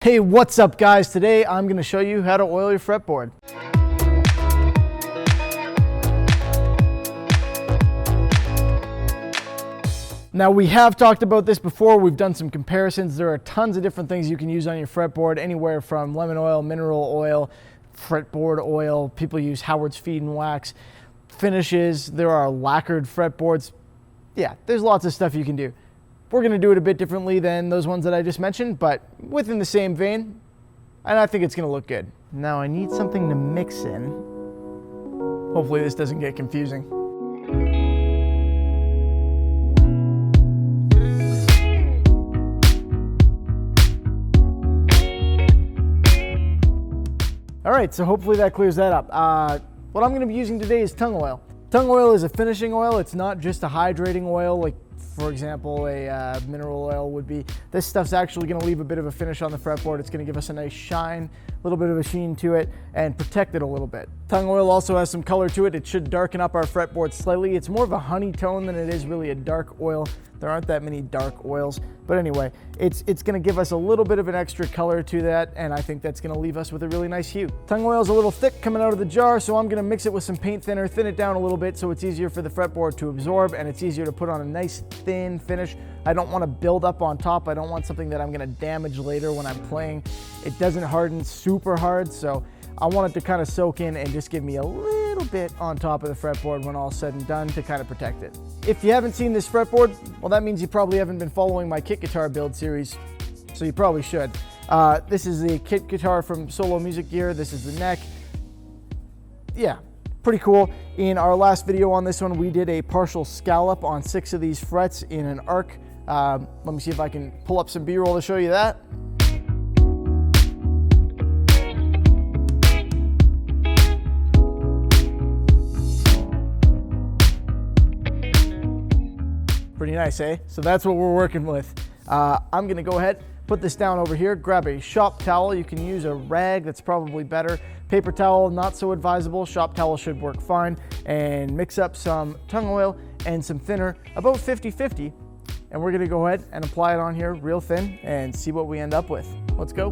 Hey, what's up guys? Today I'm going to show you how to oil your fretboard. Now we have talked about this before, we've done some comparisons. There are tons of different things you can use on your fretboard, anywhere from lemon oil, mineral oil, fretboard oil. People use Howard's Feed and Wax, finishes, there are lacquered fretboards. Yeah, there's lots of stuff you can do. We're going to do it a bit differently than those ones that I just mentioned, but within the same vein, and I think it's going to look good. Now I need something to mix in. Hopefully this doesn't get confusing. All right, so hopefully that clears that up. What I'm going to be using today is tung oil. Tung oil is a finishing oil. It's not just a hydrating oil like, for example, a mineral oil would be. This stuff's actually going to leave a bit of a finish on the fretboard. It's going to give us a nice shine, a little bit of a sheen to it, and protect it a little bit. Tung oil also has some color to it. It should darken up our fretboard slightly. It's more of a honey tone than it is really a dark oil. There aren't that many dark oils, but anyway, it's going to give us a little bit of an extra color to that, and I think that's going to leave us with a really nice hue. Tung oil is a little thick coming out of the jar, so I'm going to mix it with some paint thinner, thin it down a little bit so it's easier for the fretboard to absorb and it's easier to put on a nice thin finish. I don't want to build up on top. I don't want something that I'm going to damage later when I'm playing. It doesn't harden super hard, so I want it to kind of soak in and just give me a little bit on top of the fretboard when all's said and done to kind of protect it. If you haven't seen this fretboard, well, that means you probably haven't been following my kit guitar build series, so you probably should. This is the kit guitar from Solo Music Gear. This is the neck. Yeah, pretty cool. In our last video on this one, we did a partial scallop on 6 of these frets in an arc. Let me see if I can pull up some B-roll to show you that. Pretty nice, eh? So that's what we're working with. I'm gonna go ahead, put this down over here, grab a shop towel. You can use a rag, that's probably better. Paper towel, not so advisable. Shop towel should work fine. And mix up some tung oil and some thinner, about 50-50. And we're gonna go ahead and apply it on here real thin and see what we end up with. Let's go.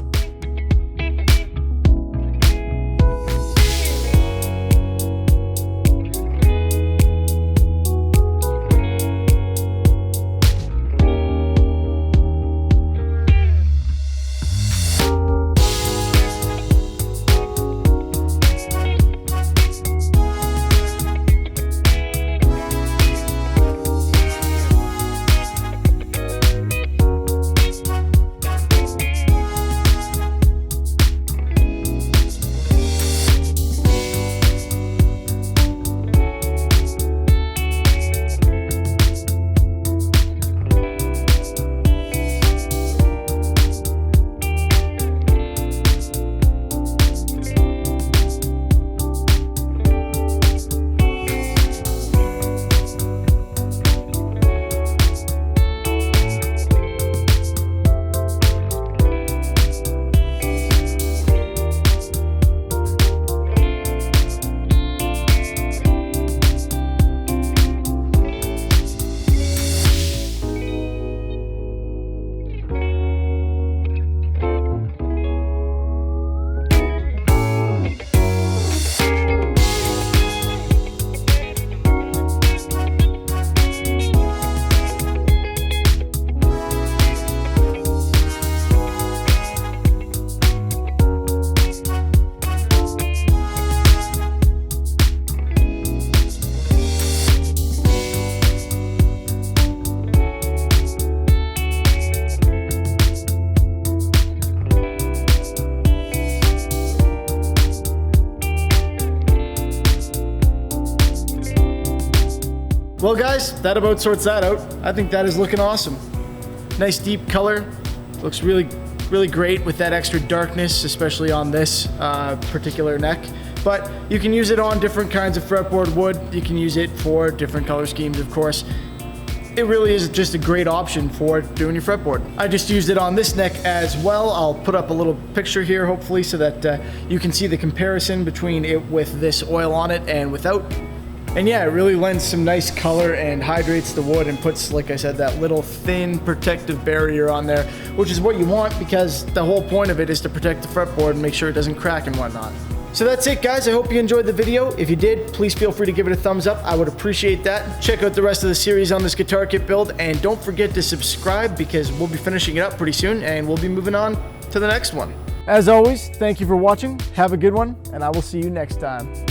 Well guys, that about sorts that out. I think that is looking awesome. Nice deep color. Looks really great with that extra darkness, especially on this particular neck. But you can use it on different kinds of fretboard wood. You can use it for different color schemes, of course. It really is just a great option for doing your fretboard. I just used it on this neck as well. I'll put up a little picture here, hopefully, so that you can see the comparison between it with this oil on it and without. And yeah, it really lends some nice color and hydrates the wood and puts, like I said, that little thin protective barrier on there, which is what you want because the whole point of it is to protect the fretboard and make sure it doesn't crack and whatnot. So that's it, guys. I hope you enjoyed the video. If you did, please feel free to give it a thumbs up. I would appreciate that. Check out the rest of the series on this guitar kit build, and don't forget to subscribe because we'll be finishing it up pretty soon and we'll be moving on to the next one. As always, thank you for watching. Have a good one, and I will see you next time.